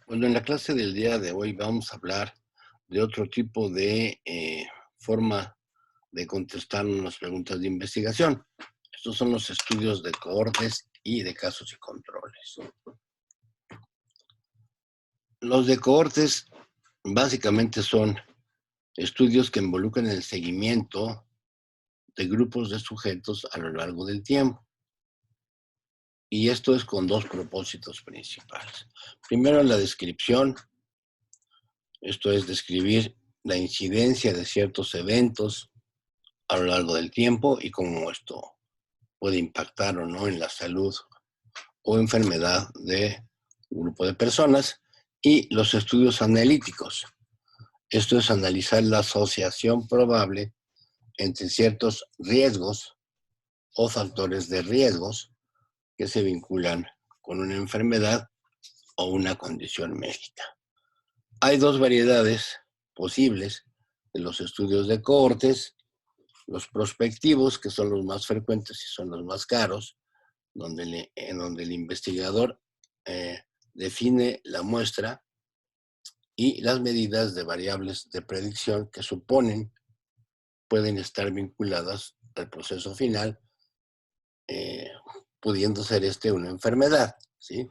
Bueno, en la clase del día de hoy vamos a hablar de otro tipo de forma de contestar unas preguntas de investigación. Estos son los estudios de cohortes y de casos y controles. Los de cohortes básicamente son estudios que involucran el seguimiento de grupos de sujetos a lo largo del tiempo. Y esto es con dos propósitos principales. Primero, la descripción. Esto es describir la incidencia de ciertos eventos a lo largo del tiempo y cómo esto puede impactar o no en la salud o enfermedad de un grupo de personas. Y los estudios analíticos. Esto es analizar la asociación probable entre ciertos riesgos o factores de riesgos que se vinculan con una enfermedad o una condición médica. Hay dos variedades posibles de los estudios de cohortes: los prospectivos, que son los más frecuentes y son los más caros, en donde el investigador define la muestra y las medidas de variables de predicción que pueden estar vinculadas al proceso final, pudiendo ser una enfermedad, ¿sí?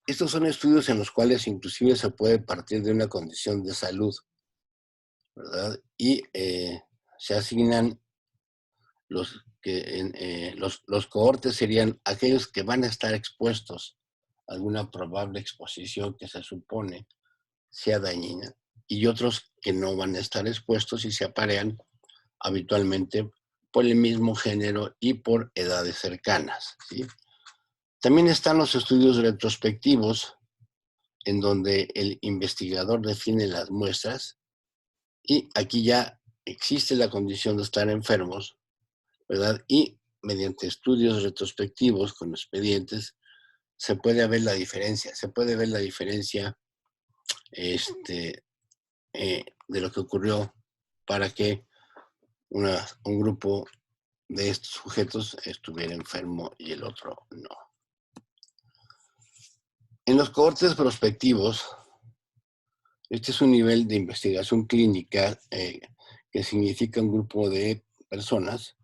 Estos son estudios en los cuales inclusive se puede partir de una condición de salud, ¿verdad? Y se asignan los cohortes serían aquellos que van a estar expuestos a alguna probable exposición que se supone sea dañina, y otros que no van a estar expuestos y se aparean habitualmente por el mismo género y por edades cercanas, ¿sí? También están los estudios retrospectivos, en donde el investigador define las muestras y aquí ya existe la condición de estar enfermos, ¿verdad? Y mediante estudios retrospectivos con expedientes se puede ver la diferencia, de lo que ocurrió para que un grupo de estos sujetos estuviera enfermo y el otro no. En los cohortes prospectivos, este es un nivel de investigación clínica que significa un grupo de personas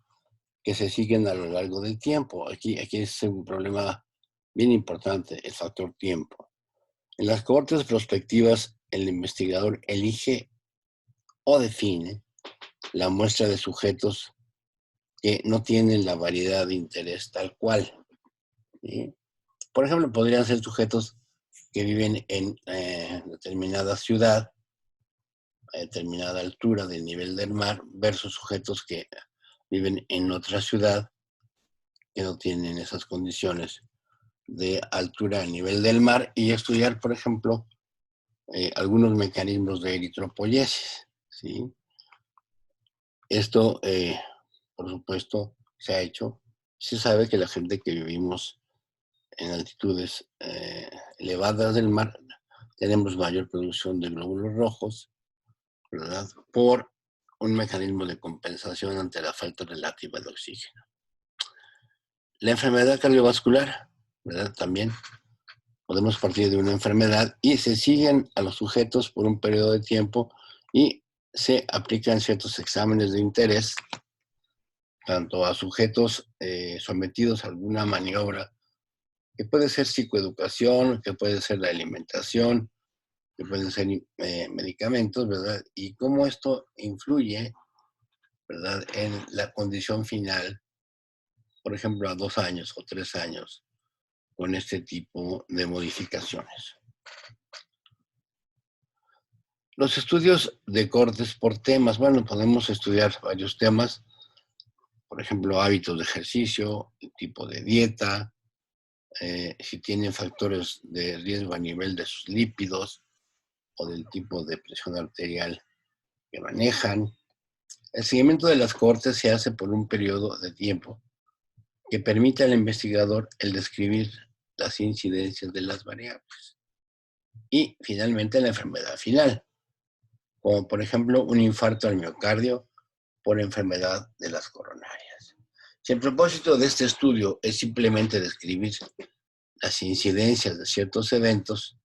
que se siguen a lo largo del tiempo. Aquí es un problema bien importante, el factor tiempo. En las cohortes prospectivas, el investigador elige o define la muestra de sujetos que no tienen la variedad de interés tal cual, ¿sí? Por ejemplo, podrían ser sujetos que viven en determinada ciudad, a determinada altura del nivel del mar, versus sujetos que viven en otra ciudad que no tienen esas condiciones de altura a nivel del mar, y estudiar, por ejemplo, algunos mecanismos de eritropoyesis, ¿sí? Esto, por supuesto, se ha hecho. Se sabe que la gente que vivimos en altitudes elevadas del mar tenemos mayor producción de glóbulos rojos, ¿verdad? Por un mecanismo de compensación ante la falta relativa de oxígeno. La enfermedad cardiovascular, ¿verdad? También podemos partir de una enfermedad y se siguen a los sujetos por un periodo de tiempo y se aplican ciertos exámenes de interés, tanto a sujetos sometidos a alguna maniobra, que puede ser psicoeducación, que puede ser la alimentación, que pueden ser medicamentos, ¿verdad? Y cómo esto influye, ¿verdad?, en la condición final, por ejemplo, a 2 años o 3 años, con este tipo de modificaciones. Los estudios de cortes por temas, bueno, podemos estudiar varios temas, por ejemplo, hábitos de ejercicio, el tipo de dieta, si tienen factores de riesgo a nivel de sus lípidos o del tipo de presión arterial que manejan. El seguimiento de las cohortes se hace por un periodo de tiempo que permite al investigador el describir las incidencias de las variables. Y finalmente la enfermedad final, como por ejemplo un infarto al miocardio por enfermedad de las coronarias. Si el propósito de este estudio es simplemente describir las incidencias de ciertos eventos,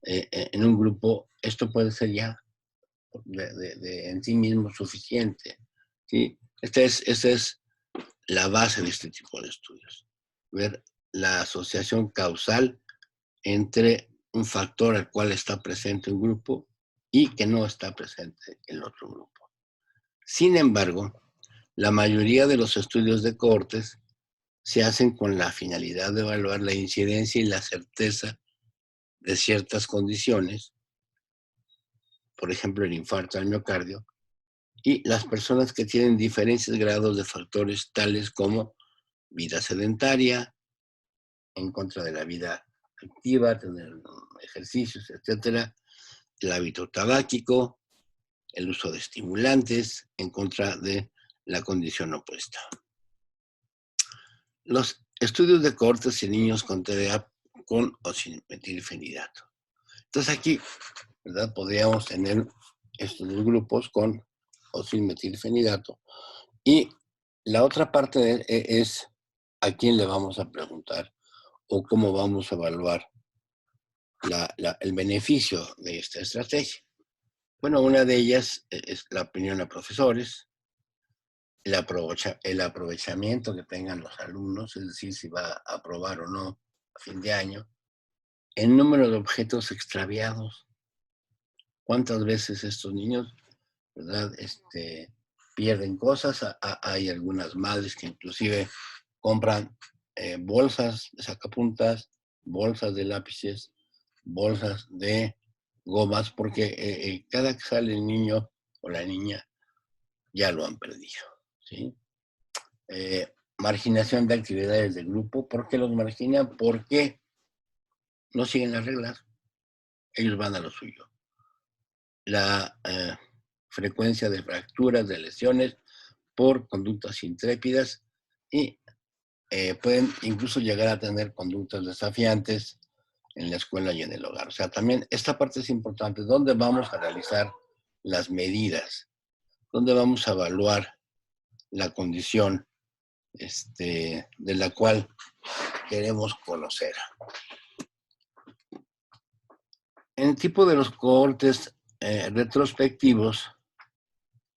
en un grupo, esto puede ser ya en sí mismo suficiente, ¿sí? Esta es la base de este tipo de estudios. Ver la asociación causal entre un factor al cual está presente un grupo y que no está presente el otro grupo. Sin embargo, la mayoría de los estudios de cohortes se hacen con la finalidad de evaluar la incidencia y la certeza de ciertas condiciones, por ejemplo, el infarto al miocardio, y las personas que tienen diferentes grados de factores tales como vida sedentaria, en contra de la vida activa, tener ejercicios, etcétera, el hábito tabáquico, el uso de estimulantes, en contra de la condición opuesta. Los estudios de cohortes en niños con TDA con o sin metilfenidato. Entonces aquí, ¿verdad? Podríamos tener estos dos grupos con o sin metilfenidato. Y la otra parte es a quién le vamos a preguntar o cómo vamos a evaluar el beneficio de esta estrategia. Bueno, una de ellas es la opinión de profesores, el aprovechamiento que tengan los alumnos, es decir, si va a aprobar o no a fin de año, el número de objetos extraviados, cuántas veces estos niños, ¿verdad? Pierden cosas, hay algunas madres que inclusive compran bolsas de sacapuntas, bolsas de lápices, bolsas de gomas, porque cada que sale el niño o la niña ya lo han perdido, ¿sí? Marginación de actividades del grupo. ¿Por qué los marginan? Porque no siguen las reglas, ellos van a lo suyo. La frecuencia de fracturas, de lesiones por conductas intrépidas y pueden incluso llegar a tener conductas desafiantes en la escuela y en el hogar. O sea, también esta parte es importante. ¿Dónde vamos a realizar las medidas? ¿Dónde vamos a evaluar la condición de la cual queremos conocer? En el tipo de los cohortes retrospectivos,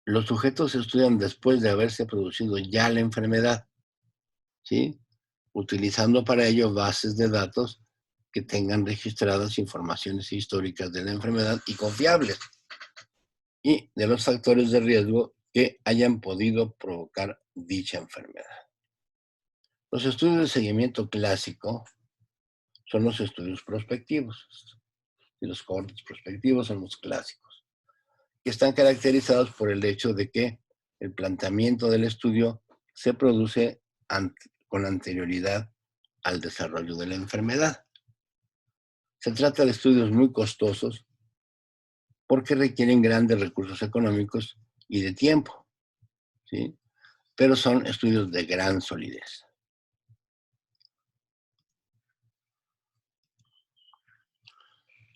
los sujetos se estudian después de haberse producido ya la enfermedad, ¿sí? Utilizando para ello bases de datos que tengan registradas informaciones históricas de la enfermedad y confiables, y de los factores de riesgo que hayan podido provocar dicha enfermedad. Los estudios de seguimiento clásico son los estudios prospectivos, y los cohortes prospectivos son los clásicos, que están caracterizados por el hecho de que el planteamiento del estudio se produce con anterioridad al desarrollo de la enfermedad. Se trata de estudios muy costosos porque requieren grandes recursos económicos y de tiempo, ¿sí? Pero son estudios de gran solidez.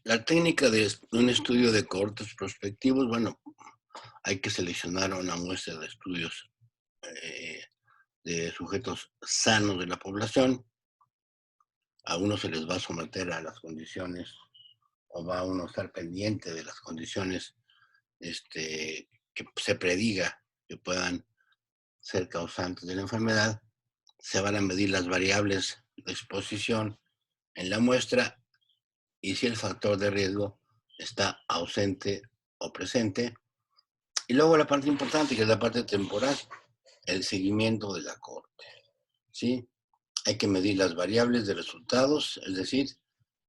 La técnica de un estudio de cohortes prospectivos, bueno, hay que seleccionar una muestra de estudios de sujetos sanos de la población. A uno se les va a someter a las condiciones o va a uno estar pendiente de las condiciones que se prediga que puedan ser causantes de la enfermedad. Se van a medir las variables de exposición en la muestra y si el factor de riesgo está ausente o presente. Y luego la parte importante, que es la parte temporal, el seguimiento de la cohorte, ¿sí? Hay que medir las variables de resultados, es decir,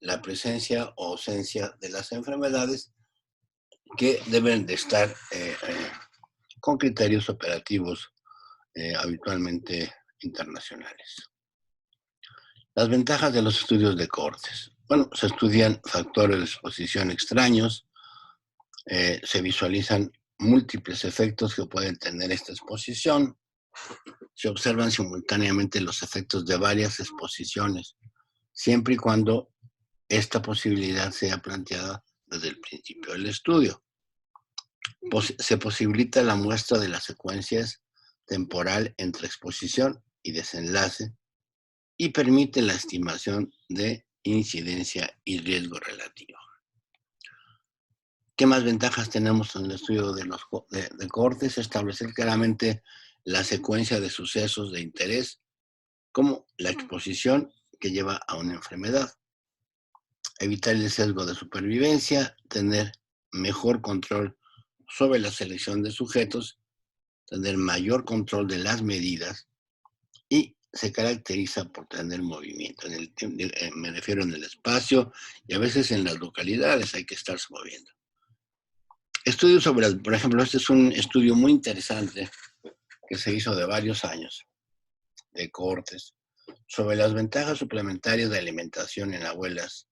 la presencia o ausencia de las enfermedades que deben de estar con criterios operativos habitualmente internacionales. Las ventajas de los estudios de cohortes. Bueno, se estudian factores de exposición extraños, se visualizan múltiples efectos que pueden tener esta exposición, se observan simultáneamente los efectos de varias exposiciones, siempre y cuando esta posibilidad sea planteada desde el principio del estudio. Se posibilita la muestra de las secuencias temporal entre exposición y desenlace y permite la estimación de incidencia y riesgo relativo. ¿Qué más ventajas tenemos en el estudio de cohortes? Establecer claramente la secuencia de sucesos de interés, como la exposición que lleva a una enfermedad. Evitar el sesgo de supervivencia, tener mejor control sobre la selección de sujetos, tener mayor control de las medidas y se caracteriza por tener movimiento. Me refiero en el espacio y a veces en las localidades hay que estarse moviendo. Estudios sobre, por ejemplo, este es un estudio muy interesante que se hizo de varios años, de cohortes, sobre las ventajas suplementarias de alimentación en abuelas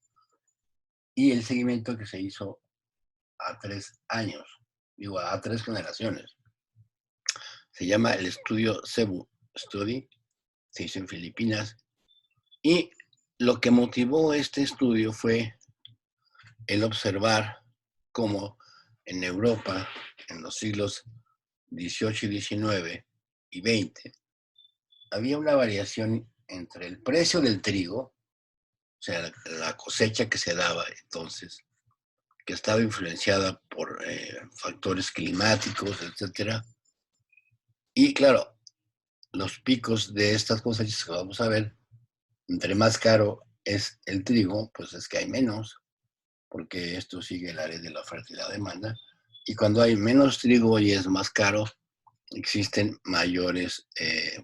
y el seguimiento que se hizo a 3 años, a 3 generaciones. Se llama el estudio Cebu Study, se hizo en Filipinas, y lo que motivó este estudio fue el observar cómo en Europa, en los siglos XVIII y XIX y XX, había una variación entre el precio del trigo, o sea, la cosecha que se daba entonces, que estaba influenciada por factores climáticos, etcétera. Y claro, los picos de estas cosechas que vamos a ver, entre más caro es el trigo, pues es que hay menos, porque esto sigue la ley de la oferta y la demanda. Y cuando hay menos trigo y es más caro, existen mayores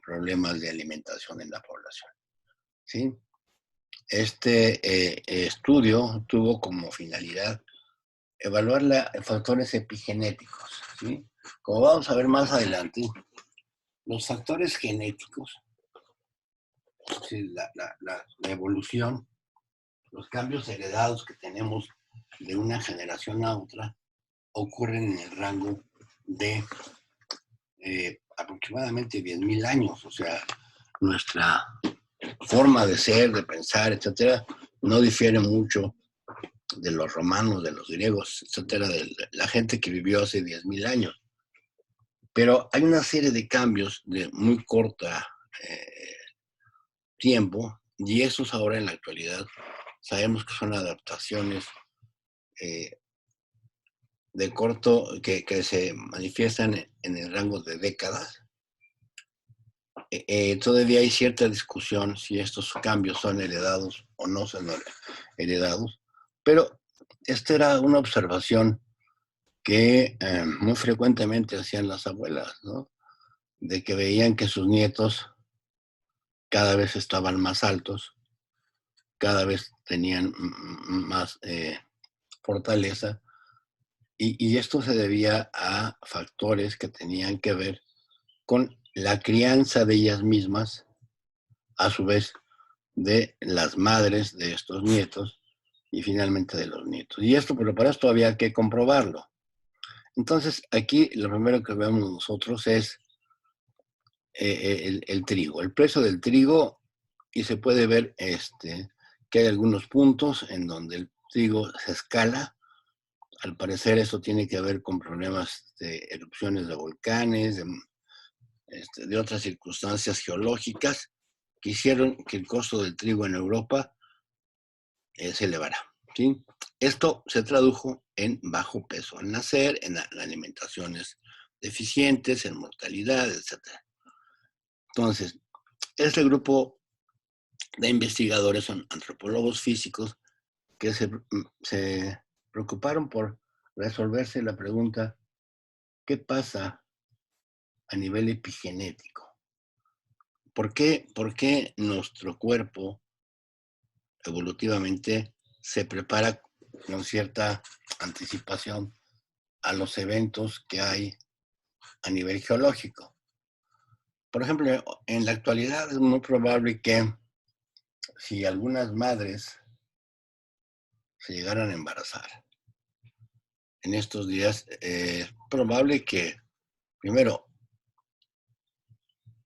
problemas de alimentación en la población. ¿Sí? Este estudio tuvo como finalidad evaluar factores epigenéticos. ¿Sí? Como vamos a ver más adelante, los factores genéticos, ¿sí? La evolución, los cambios heredados que tenemos de una generación a otra, ocurren en el rango de aproximadamente 10.000 años. O sea, nuestra forma de ser, de pensar, etcétera, no difiere mucho de los romanos, de los griegos, etcétera, de la gente que vivió hace 10.000 años. Pero hay una serie de cambios de muy corta tiempo, y esos ahora en la actualidad sabemos que son adaptaciones de corto, que se manifiestan en el rango de décadas. Todavía hay cierta discusión si estos cambios son heredados o no son heredados, pero esta era una observación que muy frecuentemente hacían las abuelas, ¿no? De que veían que sus nietos cada vez estaban más altos, cada vez tenían más fortaleza, y esto se debía a factores que tenían que ver con la crianza de ellas mismas, a su vez de las madres de estos nietos y finalmente de los nietos. Y esto, pero para esto había que comprobarlo. Entonces, aquí lo primero que vemos nosotros es el trigo, el precio del trigo, y se puede ver que hay algunos puntos en donde el trigo se escala. Al parecer eso tiene que ver con problemas de erupciones de volcanes, de otras circunstancias geológicas que hicieron que el costo del trigo en Europa se elevara. ¿Sí? Esto se tradujo en bajo peso al nacer, en alimentaciones deficientes, en mortalidad, etc. Entonces, este grupo de investigadores son antropólogos físicos que se preocuparon por resolverse la pregunta: ¿qué pasa a nivel epigenético? ¿Por qué nuestro cuerpo evolutivamente se prepara con cierta anticipación a los eventos que hay a nivel geológico? Por ejemplo, en la actualidad es muy probable que si algunas madres se llegaran a embarazar en estos días, es probable que primero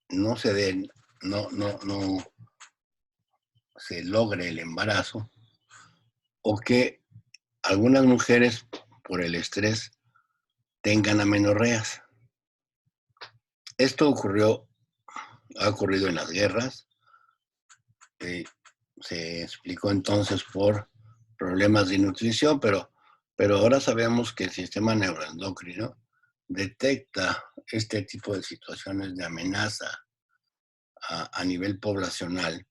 no se den, no se logre el embarazo, o que algunas mujeres por el estrés tengan amenorreas. Esto ha ocurrido en las guerras. Se explicó entonces por problemas de nutrición, pero Pero ahora sabemos que el sistema neuroendocrino detecta este tipo de situaciones de amenaza a nivel poblacional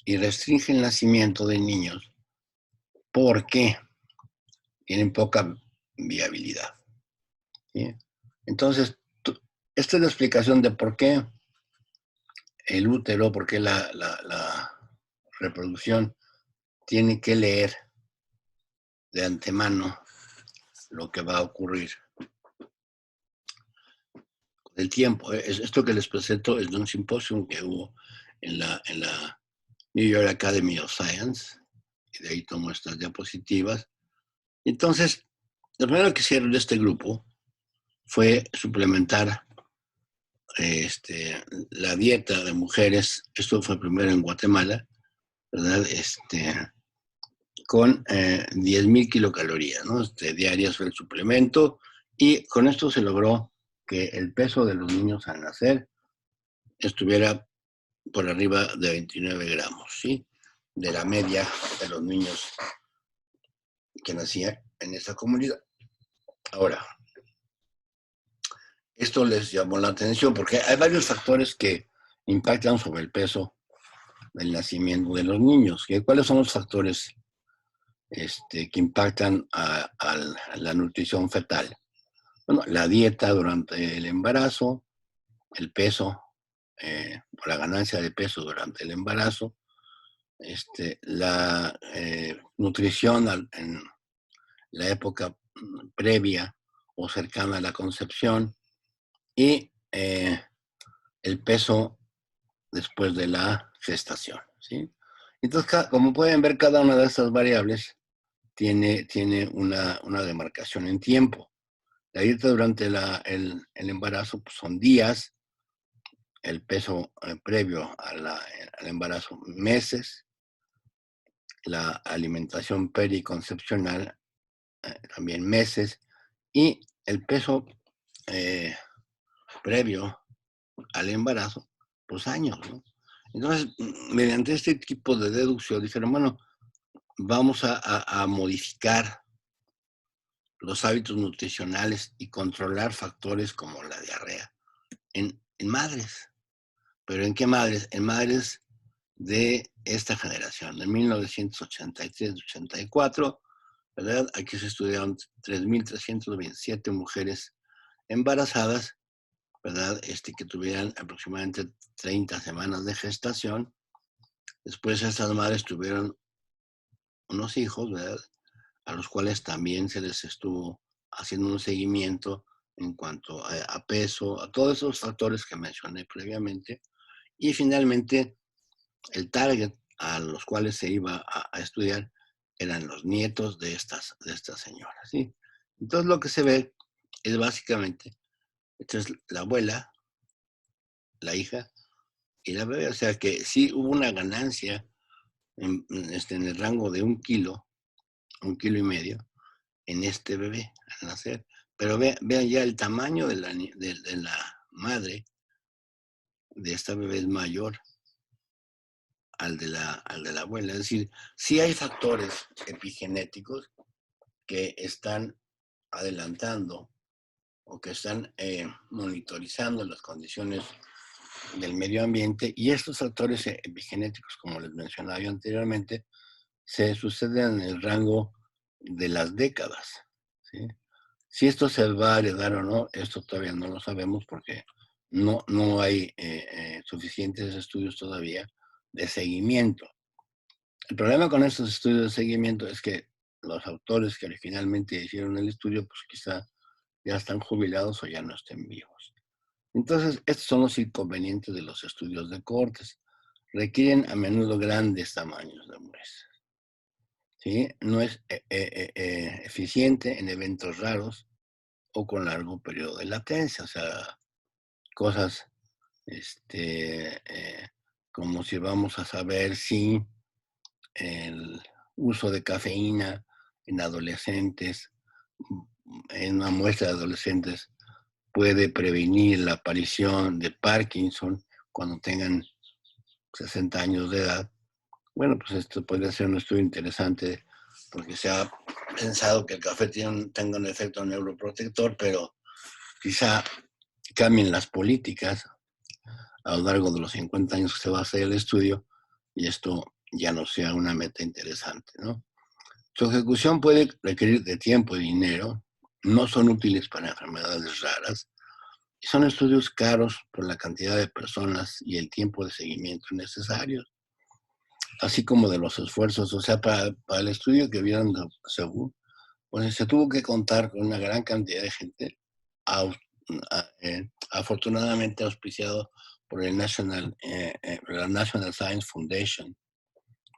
y restringe el nacimiento de niños porque tienen poca viabilidad, ¿sí? Entonces, esta es la explicación de por qué el útero, por qué la reproducción tiene que leer de antemano lo que va a ocurrir con el tiempo. Esto que les presento es de un simposio que hubo en la New York Academy of Science, y de ahí tomo estas diapositivas. Entonces, lo primero que hicieron de este grupo fue suplementar la dieta de mujeres. Esto fue primero en Guatemala, ¿verdad? Con 10,000 kilocalorías, ¿no? Diarias fue el suplemento, y con esto se logró que el peso de los niños al nacer estuviera por arriba de 29 gramos, ¿sí? De la media de los niños que nacían en esa comunidad. Ahora, esto les llamó la atención porque hay varios factores que impactan sobre el peso del nacimiento de los niños. ¿Cuáles son los factores que impactan a la nutrición fetal? Bueno, la dieta durante el embarazo, el peso, la ganancia de peso durante el embarazo, la nutrición en la época previa o cercana a la concepción, y el peso después de la gestación, ¿sí? Entonces, como pueden ver, cada una de estas variables tiene una demarcación en tiempo. La dieta durante el embarazo pues, son días, el peso previo al embarazo meses, la alimentación periconcepcional también meses, y el peso previo al embarazo, pues años, ¿no? Entonces, mediante este tipo de deducción, dijeron, bueno, vamos a modificar los hábitos nutricionales y controlar factores como la diarrea en madres. ¿Pero en qué madres? En madres de esta generación, de 1983-84, ¿verdad? Aquí se estudiaron 3,327 mujeres embarazadas, ¿verdad? Que tuvieran aproximadamente 30 semanas de gestación. Después estas madres tuvieron unos hijos, ¿verdad? A los cuales también se les estuvo haciendo un seguimiento en cuanto a peso, a todos esos factores que mencioné previamente. Y finalmente, el target a los cuales se iba a estudiar eran los nietos de estas señoras, ¿sí? Entonces lo que se ve es básicamente, esta es la abuela, la hija y la bebé. O sea que sí hubo una ganancia en el rango de 1 kilo, 1,5 kilos en este bebé al nacer. Pero vean ya el tamaño de la madre de esta bebé es mayor al de la abuela. Es decir, sí hay factores epigenéticos que están adelantando o que están monitorizando las condiciones del medio ambiente, y estos factores epigenéticos, como les mencionaba yo anteriormente, se suceden en el rango de las décadas, ¿sí? Si esto se va a heredar o no, esto todavía no lo sabemos porque no hay suficientes estudios todavía de seguimiento. El problema con estos estudios de seguimiento es que los autores que originalmente hicieron el estudio, pues quizá ya están jubilados o ya no estén vivos. Entonces, estos son los inconvenientes de los estudios de cohortes. Requieren a menudo grandes tamaños de muestras, ¿sí? No es eficiente en eventos raros o con largo periodo de latencia. O sea, cosas como si vamos a saber si el uso de cafeína en adolescentes, en una muestra de adolescentes, puede prevenir la aparición de Parkinson cuando tengan 60 años de edad. Bueno, pues esto podría ser un estudio interesante porque se ha pensado que el café tenga un efecto neuroprotector, pero quizá cambien las políticas a lo largo de los 50 años que se va a hacer el estudio y esto ya no sea una meta interesante, ¿no? Su ejecución puede requerir de tiempo y dinero, no son útiles para enfermedades raras, y son estudios caros por la cantidad de personas y el tiempo de seguimiento necesarios, así como de los esfuerzos. O sea, para el estudio que vieron de Seúl, pues se tuvo que contar con una gran cantidad de gente, afortunadamente auspiciado por la National Science Foundation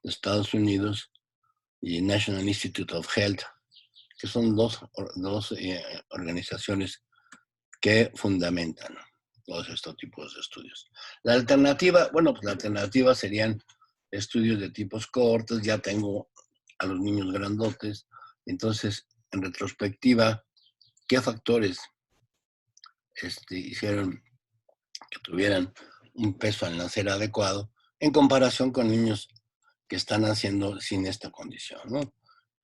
de Estados Unidos y National Institute of Health, que son dos organizaciones que fundamentan todos estos tipos de estudios. La alternativa, bueno, pues la alternativa serían estudios de tipos cortos. Ya tengo a los niños grandotes, entonces, en retrospectiva, ¿qué factores hicieron que tuvieran un peso al nacer adecuado en comparación con niños que están naciendo sin esta condición, ¿no?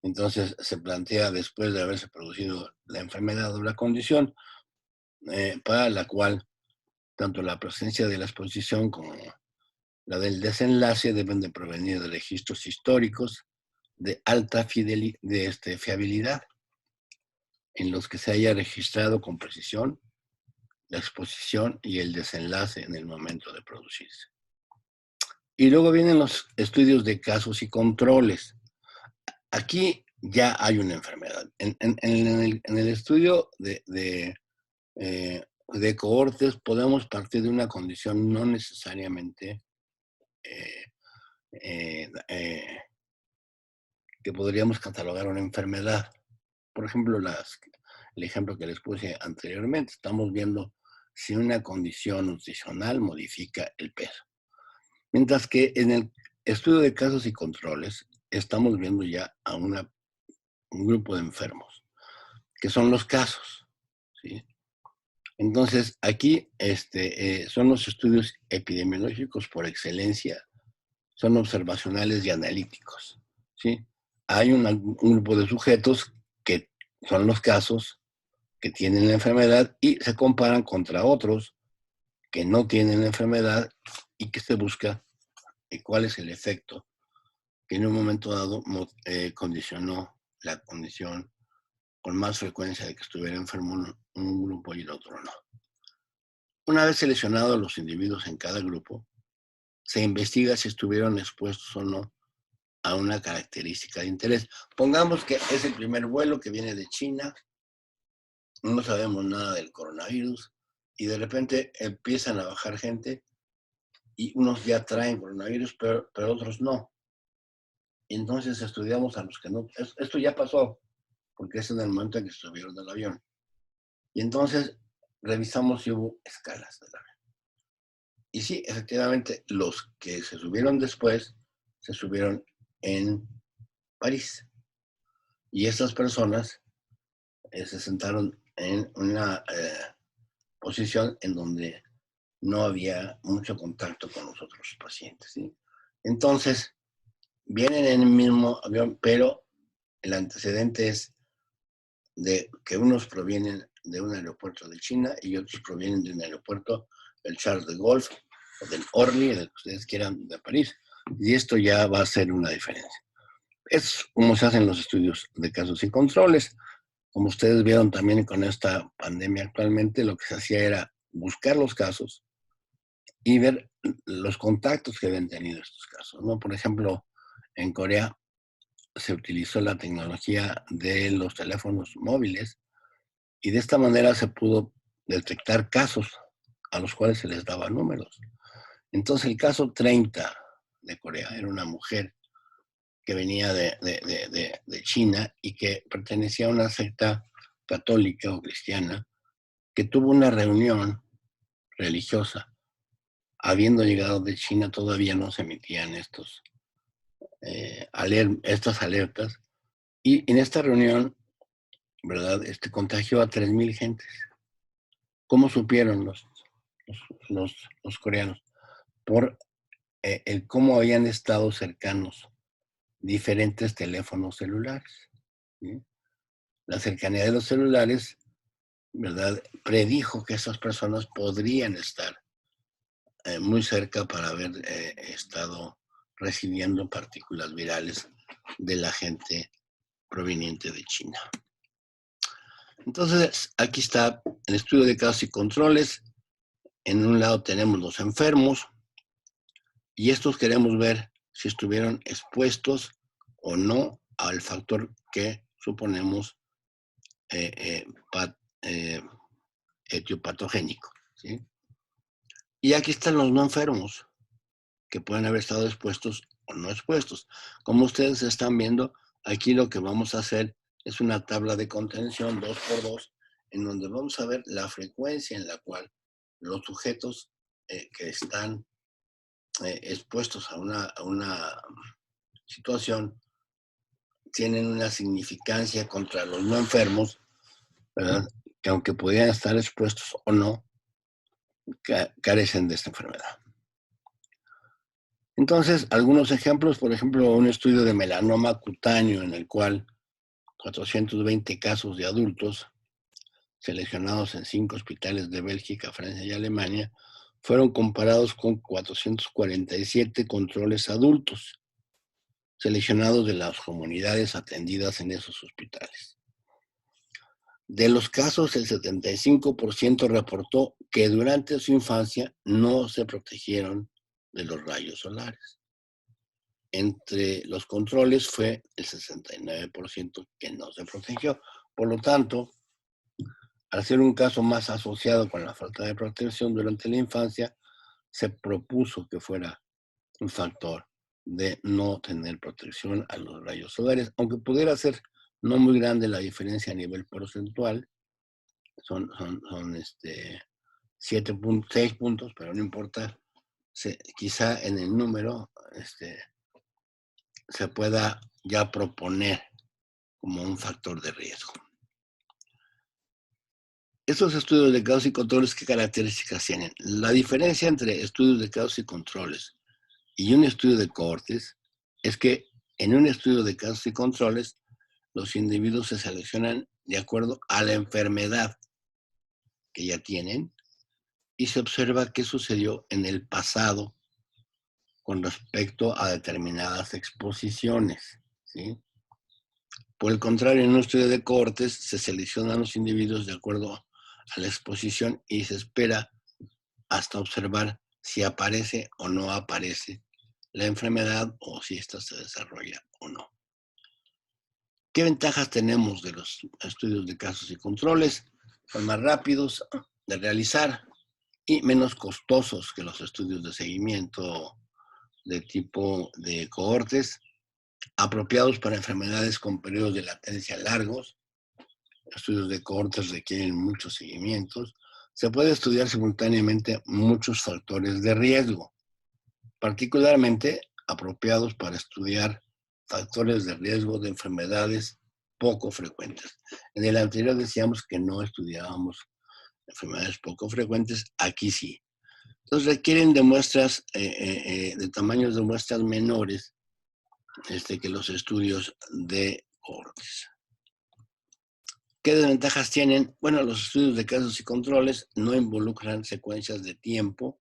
Entonces se plantea, después de haberse producido la enfermedad o la condición, para la cual tanto la presencia de la exposición como la del desenlace deben de provenir de registros históricos de alta fiabilidad, en los que se haya registrado con precisión la exposición y el desenlace en el momento de producirse. Y luego vienen los estudios de casos y controles. Aquí ya hay una enfermedad. En el estudio de cohortes podemos partir de una condición no necesariamente eh, eh, que podríamos catalogar una enfermedad. Por ejemplo, el ejemplo que les puse anteriormente, estamos viendo si una condición nutricional modifica el peso. Mientras que en el estudio de casos y controles estamos viendo ya a un grupo de enfermos, que son los casos, ¿sí? Entonces, aquí son los estudios epidemiológicos por excelencia, son observacionales y analíticos, ¿sí? Hay un grupo de sujetos que son los casos que tienen la enfermedad y se comparan contra otros que no tienen la enfermedad y que se busca cuál es el efecto que en un momento dado condicionó la condición con más frecuencia de que estuviera enfermo un grupo y el otro no. Una vez seleccionados los individuos en cada grupo, se investiga si estuvieron expuestos o no a una característica de interés. Pongamos que es el primer vuelo que viene de China, no sabemos nada del coronavirus y de repente empiezan a bajar gente y unos ya traen coronavirus, pero otros no. Entonces estudiamos a los que no. Esto ya pasó, porque es en el momento en que subieron del avión. Y entonces revisamos si hubo escalas del avión. Y sí, efectivamente, los que se subieron después se subieron en París. Y estas personas se sentaron en una posición en donde no había mucho contacto con los otros pacientes, ¿sí? Entonces, vienen en el mismo avión, pero el antecedente es de que unos provienen de un aeropuerto de China y otros provienen de un aeropuerto del Charles de Gaulle o del Orly, del que ustedes quieran, de París. Y esto ya va a ser una diferencia. Es como se hacen los estudios de casos y controles. Como ustedes vieron también con esta pandemia actualmente, lo que se hacía era buscar los casos y ver los contactos que habían tenido estos casos, ¿no? Por ejemplo, en Corea se utilizó la tecnología de los teléfonos móviles y de esta manera se pudo detectar casos a los cuales se les daba números. Entonces el caso 30 de Corea era una mujer que venía de China y que pertenecía a una secta católica o cristiana que tuvo una reunión religiosa. Habiendo llegado de China todavía no se emitían estas alertas y en esta reunión, ¿verdad? Contagió a 3,000 gentes. ¿Cómo supieron los coreanos? Por el cómo habían estado cercanos diferentes teléfonos celulares. ¿sí? La cercanía de los celulares, ¿verdad?, predijo que esas personas podrían estar muy cerca para haber estado recibiendo partículas virales de la gente proveniente de China. Entonces, aquí está el estudio de casos y controles. En un lado tenemos los enfermos y estos queremos ver si estuvieron expuestos o no al factor que suponemos etiopatogénico, ¿sí? Y aquí están los no enfermos, que pueden haber estado expuestos o no expuestos. Como ustedes están viendo, aquí lo que vamos a hacer es una tabla de contención 2x2, en donde vamos a ver la frecuencia en la cual los sujetos que están expuestos a una situación tienen una significancia contra los no enfermos, ¿verdad?, que aunque podrían estar expuestos o no, carecen de esta enfermedad. Entonces, algunos ejemplos, por ejemplo, un estudio de melanoma cutáneo en el cual 420 casos de adultos seleccionados en 5 hospitales de Bélgica, Francia y Alemania fueron comparados con 447 controles adultos seleccionados de las comunidades atendidas en esos hospitales. De los casos, el 75% reportó que durante su infancia no se protegieron de los rayos solares. Entre los controles fue el 69% que no se protegió. Por lo tanto, al ser un caso más asociado con la falta de protección durante la infancia, se propuso que fuera un factor de no tener protección a los rayos solares, aunque pudiera ser no muy grande la diferencia a nivel porcentual, son 6 puntos, pero no importa, quizá en el número se pueda ya proponer como un factor de riesgo. Estos estudios de casos y controles, ¿qué características tienen? La diferencia entre estudios de casos y controles y un estudio de cohortes es que en un estudio de casos y controles, los individuos se seleccionan de acuerdo a la enfermedad que ya tienen y se observa qué sucedió en el pasado con respecto a determinadas exposiciones, ¿sí? Por el contrario, en un estudio de cohortes se seleccionan los individuos de acuerdo a la exposición y se espera hasta observar si aparece o no aparece la enfermedad o si ésta se desarrolla o no. ¿Qué ventajas tenemos de los estudios de casos y controles? Son más rápidos de realizar y menos costosos que los estudios de seguimiento de tipo de cohortes, apropiados para enfermedades con periodos de latencia largos. Estudios de cohortes requieren muchos seguimientos. Se puede estudiar simultáneamente muchos factores de riesgo, particularmente apropiados para estudiar factores de riesgo de enfermedades poco frecuentes. En el anterior decíamos que no estudiábamos enfermedades poco frecuentes, aquí sí. Entonces requieren de muestras, de tamaños de muestras menores que los estudios de cohortes. ¿Qué desventajas tienen? Bueno, los estudios de casos y controles no involucran secuencias de tiempo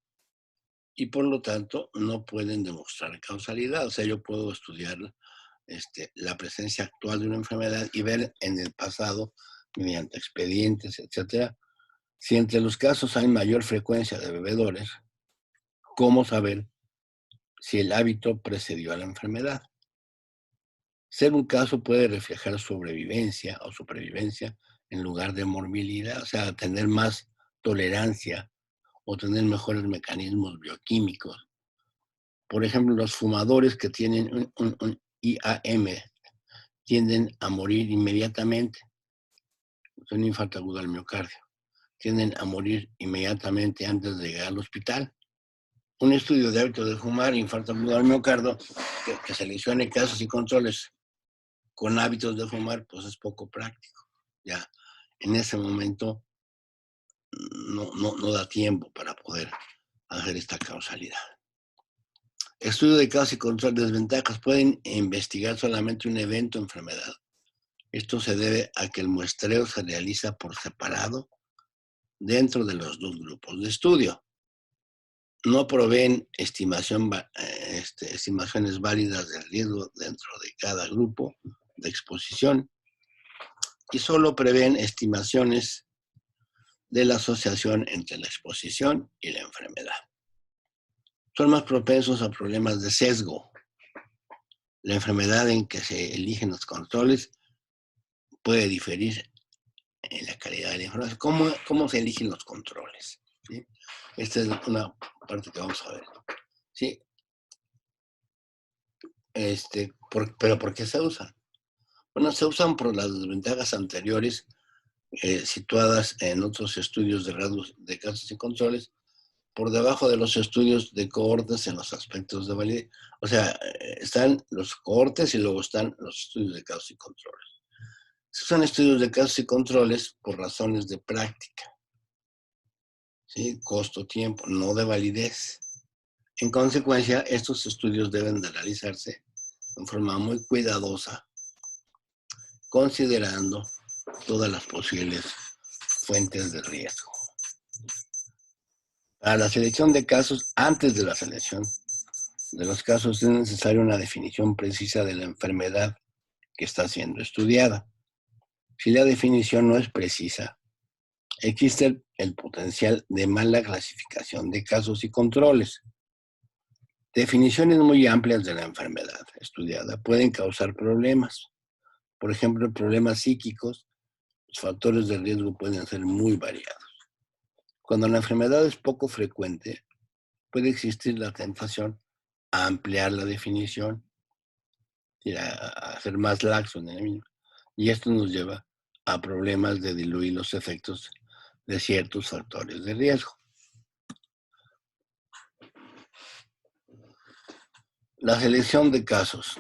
y por lo tanto no pueden demostrar causalidad. O sea, yo puedo estudiar la presencia actual de una enfermedad y ver en el pasado, mediante expedientes, etcétera, si entre los casos hay mayor frecuencia de bebedores, ¿cómo saber si el hábito precedió a la enfermedad? Ser un caso puede reflejar sobrevivencia o supervivencia en lugar de morbilidad, o sea, tener más tolerancia o tener mejores mecanismos bioquímicos. Por ejemplo, los fumadores que tienen un IAM tienden a morir inmediatamente, un infarto agudo al miocardio, tienden a morir inmediatamente antes de llegar al hospital. Un estudio de hábitos de fumar, infarto agudo al miocardio, que seleccione casos y controles con hábitos de fumar, pues es poco práctico. Ya en ese momento no da tiempo para poder hacer esta causalidad. Estudio de casos y control, desventajas. Pueden investigar solamente un evento o enfermedad. Esto se debe a que el muestreo se realiza por separado dentro de los dos grupos de estudio. No proveen estimaciones válidas del riesgo dentro de cada grupo de exposición y solo prevén estimaciones de la asociación entre la exposición y la enfermedad. Son más propensos a problemas de sesgo. La enfermedad en que se eligen los controles puede diferir en la calidad de la información. ¿Cómo se eligen los controles? ¿Sí? Esta es una parte que vamos a ver. ¿Sí? ¿Pero por qué se usan? Bueno, se usan por las desventajas anteriores situadas en otros estudios de rasgos de casos y controles, por debajo de los estudios de cohortes en los aspectos de validez. O sea, están los cohortes y luego están los estudios de casos y controles. Esos son estudios de casos y controles por razones de práctica, ¿sí? Costo, tiempo, no de validez. En consecuencia, estos estudios deben de realizarse en forma muy cuidadosa, considerando todas las posibles fuentes de riesgo. Para la selección de casos, antes de la selección de los casos, es necesaria una definición precisa de la enfermedad que está siendo estudiada. Si la definición no es precisa, existe el potencial de mala clasificación de casos y controles. Definiciones muy amplias de la enfermedad estudiada pueden causar problemas. Por ejemplo, problemas psíquicos, los factores de riesgo pueden ser muy variados. Cuando la enfermedad es poco frecuente, puede existir la tentación a ampliar la definición y a hacer más laxo en el mismo. Y esto nos lleva a problemas de diluir los efectos de ciertos factores de riesgo. La selección de casos.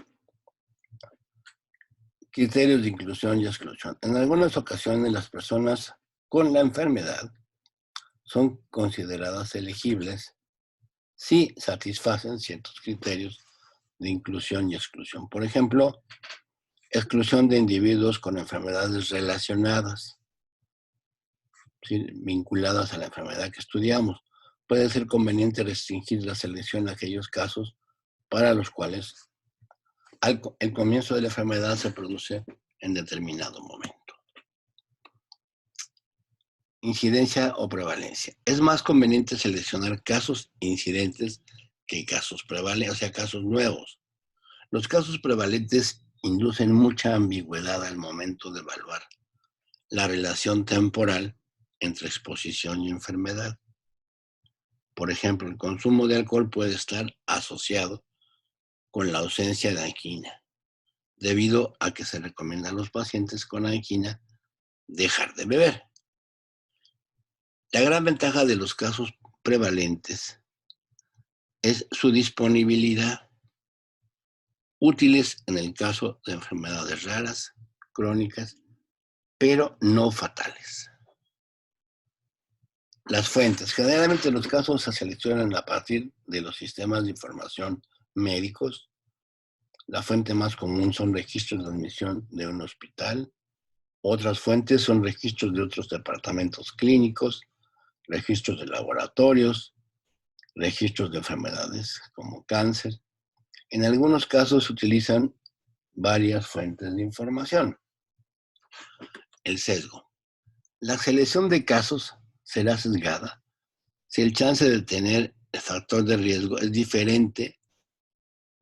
Criterios de inclusión y exclusión. En algunas ocasiones las personas con la enfermedad son consideradas elegibles si satisfacen ciertos criterios de inclusión y exclusión. Por ejemplo, exclusión de individuos con enfermedades relacionadas, ¿sí?, vinculadas a la enfermedad que estudiamos. Puede ser conveniente restringir la selección a aquellos casos para los cuales el comienzo de la enfermedad se produce en determinado momento. Incidencia o prevalencia. Es más conveniente seleccionar casos incidentes que casos prevalentes, o sea, casos nuevos. Los casos prevalentes inducen mucha ambigüedad al momento de evaluar la relación temporal entre exposición y enfermedad. Por ejemplo, el consumo de alcohol puede estar asociado con la ausencia de angina, debido a que se recomienda a los pacientes con angina dejar de beber. La gran ventaja de los casos prevalentes es su disponibilidad, útiles en el caso de enfermedades raras, crónicas, pero no fatales. Las fuentes. Generalmente los casos se seleccionan a partir de los sistemas de información médicos. La fuente más común son registros de admisión de un hospital. Otras fuentes son registros de otros departamentos clínicos, registros de laboratorios, registros de enfermedades como cáncer. En algunos casos se utilizan varias fuentes de información. El sesgo. La selección de casos será sesgada si el chance de tener el factor de riesgo es diferente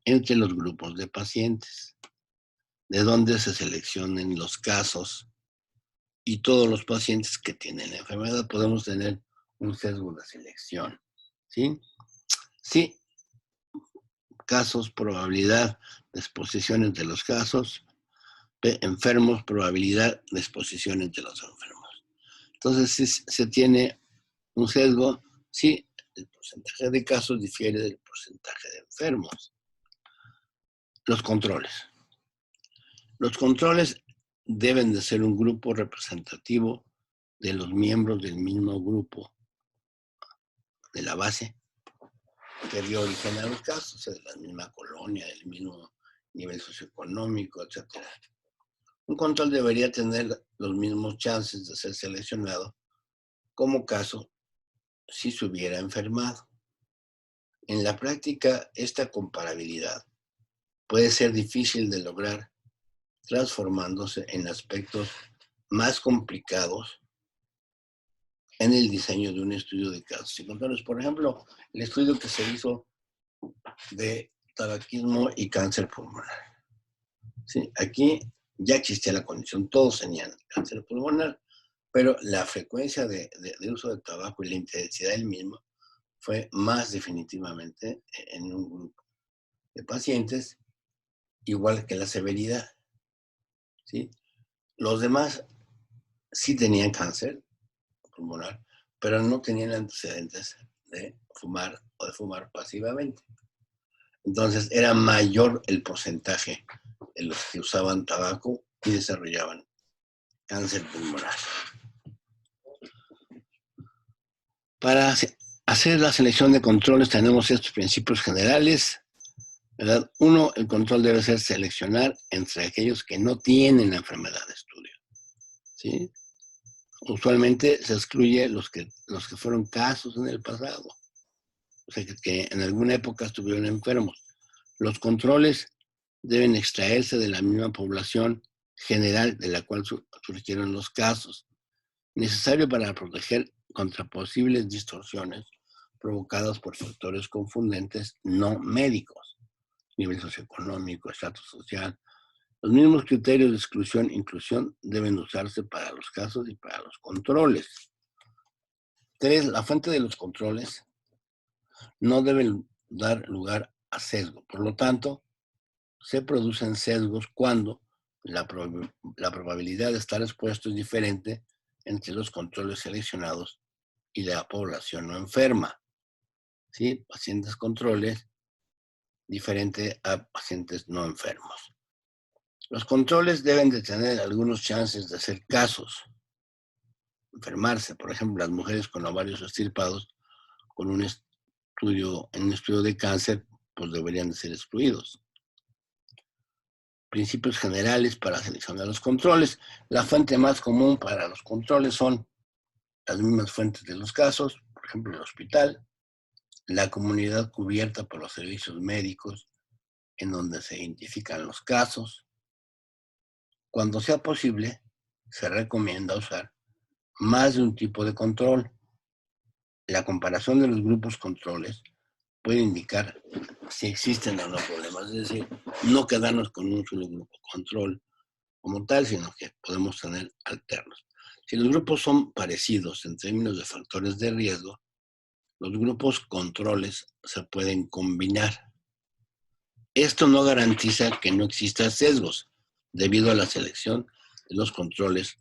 entre los grupos de pacientes, de donde se seleccionen los casos y todos los pacientes que tienen la enfermedad. Podemos tener un sesgo de selección, ¿sí? Sí, casos, probabilidad de exposición entre los casos, enfermos, probabilidad de exposición entre los enfermos. Entonces, si se tiene un sesgo, sí, el porcentaje de casos difiere del porcentaje de enfermos. Los controles. Los controles deben de ser un grupo representativo de los miembros del mismo grupo, de la base, que dio origen a los casos, o sea, de la misma colonia, del mismo nivel socioeconómico, etc. Un control debería tener los mismos chances de ser seleccionado como caso si se hubiera enfermado. En la práctica, esta comparabilidad puede ser difícil de lograr, transformándose en aspectos más complicados en el diseño de un estudio de casos y controles. Por ejemplo, el estudio que se hizo de tabaquismo y cáncer pulmonar. Sí, aquí ya existía la condición, todos tenían cáncer pulmonar, pero la frecuencia de uso de tabaco y la intensidad del mismo fue más definitivamente en un grupo de pacientes, igual que la severidad. ¿Sí? Los demás sí tenían cáncer pulmonar, pero no tenían antecedentes de fumar o de fumar pasivamente. Entonces era mayor el porcentaje de los que usaban tabaco y desarrollaban cáncer pulmonar. Para hacer la selección de controles tenemos estos principios generales, ¿verdad? Uno, el control debe ser seleccionar entre aquellos que no tienen la enfermedad de estudio, ¿sí? Usualmente se excluye los que fueron casos en el pasado, o sea, que en alguna época estuvieron enfermos. Los controles deben extraerse de la misma población general de la cual surgieron los casos, necesario para proteger contra posibles distorsiones provocadas por factores confundentes no médicos, nivel socioeconómico, estatus social. Los mismos criterios de exclusión e inclusión deben usarse para los casos y para los controles. 3. La fuente de los controles no debe dar lugar a sesgo. Por lo tanto, se producen sesgos cuando la probabilidad de estar expuesto es diferente entre los controles seleccionados y la población no enferma. ¿Sí? Pacientes controles diferente a pacientes no enfermos. Los controles deben de tener algunos chances de ser casos, enfermarse. Por ejemplo, las mujeres con ovarios extirpados con un estudio de cáncer, pues deberían de ser excluidos. Principios generales para seleccionar los controles. La fuente más común para los controles son las mismas fuentes de los casos, por ejemplo, el hospital, la comunidad cubierta por los servicios médicos en donde se identifican los casos. Cuando sea posible, se recomienda usar más de un tipo de control. La comparación de los grupos controles puede indicar si existen o no problemas, es decir, no quedarnos con un solo grupo control como tal, sino que podemos tener alternos. Si los grupos son parecidos en términos de factores de riesgo, los grupos controles se pueden combinar. Esto no garantiza que no existan sesgos debido a la selección de los controles,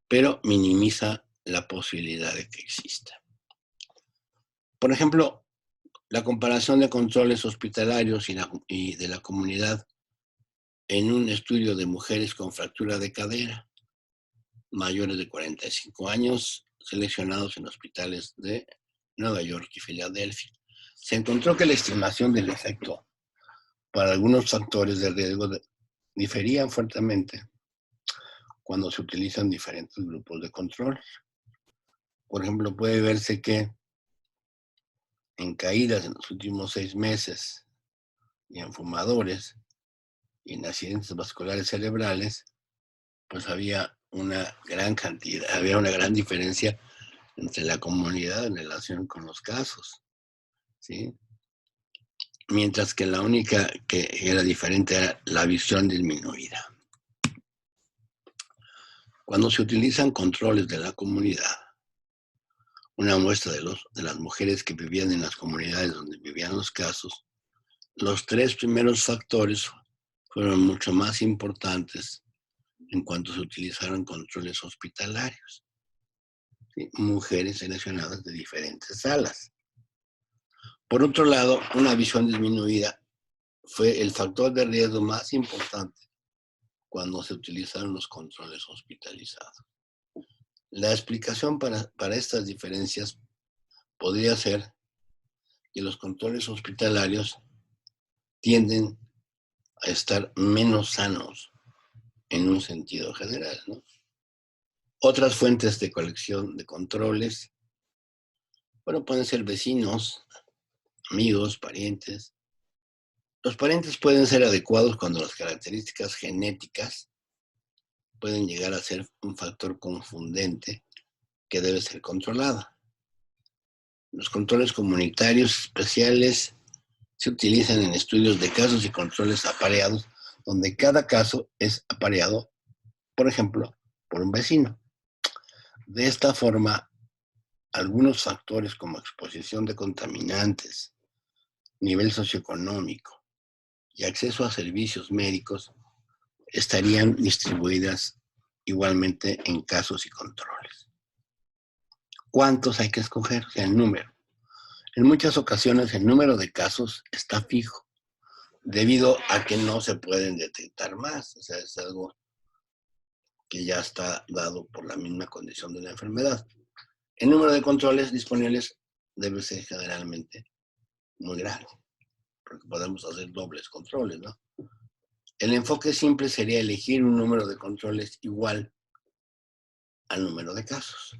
pero minimiza la posibilidad de que exista. Por ejemplo, la comparación de controles hospitalarios y de la comunidad en un estudio de mujeres con fractura de cadera, mayores de 45 años, seleccionados en hospitales de Nueva York y Filadelfia. Se encontró que la estimación del efecto para algunos factores de riesgo diferían fuertemente cuando se utilizan diferentes grupos de control. Por ejemplo, puede verse que en caídas en los últimos 6 meses y en fumadores y en accidentes vasculares cerebrales, pues había una gran cantidad, había una gran diferencia entre la comunidad en relación con los casos, ¿sí? Mientras que la única que era diferente era la visión disminuida. Cuando se utilizan controles de la comunidad, una muestra de las mujeres que vivían en las comunidades donde vivían los casos, los 3 primeros factores fueron mucho más importantes en cuanto se utilizaron controles hospitalarios. ¿Sí? Mujeres seleccionadas de diferentes salas. Por otro lado, una visión disminuida fue el factor de riesgo más importante cuando se utilizaron los controles hospitalizados. La explicación para estas diferencias podría ser que los controles hospitalarios tienden a estar menos sanos en un sentido general, ¿no? Otras fuentes de colección de controles, bueno, pueden ser vecinos, amigos, parientes. Los parientes pueden ser adecuados cuando las características genéticas pueden llegar a ser un factor confundente que debe ser controlado. Los controles comunitarios especiales se utilizan en estudios de casos y controles apareados, donde cada caso es apareado, por ejemplo, por un vecino. De esta forma, algunos factores como exposición de contaminantes, nivel socioeconómico y acceso a servicios médicos estarían distribuidas igualmente en casos y controles. ¿Cuántos hay que escoger? O sea, el número. En muchas ocasiones el número de casos está fijo, debido a que no se pueden detectar más. O sea, es algo que ya está dado por la misma condición de la enfermedad. El número de controles disponibles debe ser generalmente muy grande, porque podemos hacer dobles controles, ¿no? El enfoque simple sería elegir un número de controles igual al número de casos.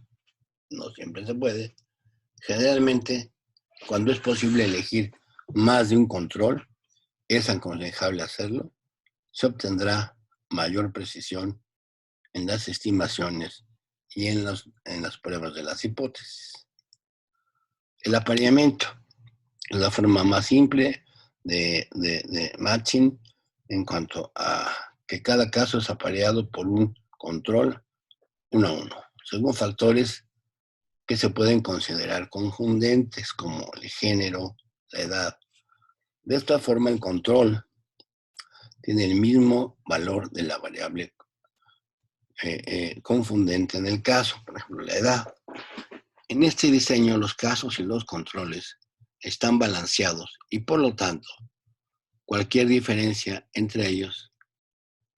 No siempre se puede. Generalmente, cuando es posible elegir más de un control, es aconsejable hacerlo. Se obtendrá mayor precisión en las estimaciones y en las pruebas de las hipótesis. El apareamiento es la forma más simple de matching en cuanto a que cada caso es apareado por un control 1 a 1, según factores que se pueden considerar confundentes como el género, la edad. De esta forma, el control tiene el mismo valor de la variable confundente en el caso, por ejemplo, la edad. En este diseño, los casos y los controles están balanceados y, por lo tanto, cualquier diferencia entre ellos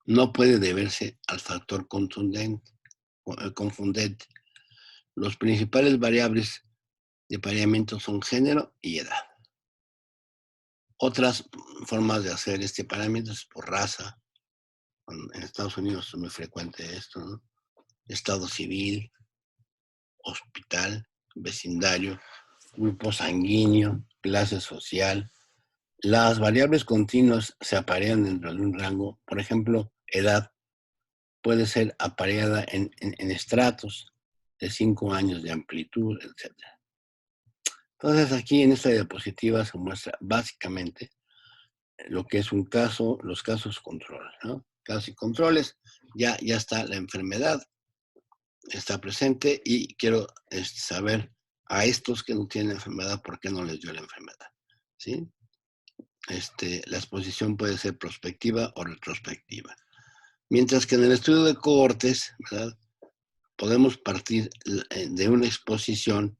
no puede deberse al factor confundente. Los principales variables de pareamiento son género y edad. Otras formas de hacer este pareamiento es por raza. En Estados Unidos es muy frecuente esto, ¿no? Estado civil, hospital, vecindario, grupo sanguíneo, clase social. Las variables continuas se aparean dentro de un rango. Por ejemplo, edad puede ser apareada en estratos de 5 años de amplitud, etc. Entonces, aquí en esta diapositiva se muestra básicamente lo que es un caso, los casos control, ¿no? Casos y controles, ya está la enfermedad, está presente y quiero saber a estos que no tienen enfermedad, ¿por qué no les dio la enfermedad? ¿Sí? La exposición puede ser prospectiva o retrospectiva. Mientras que en el estudio de cohortes, ¿verdad?, podemos partir de una exposición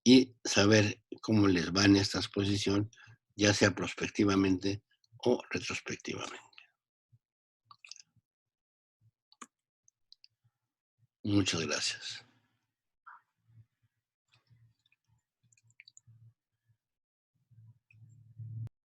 y saber cómo les va en esta exposición, ya sea prospectivamente o retrospectivamente. Muchas gracias.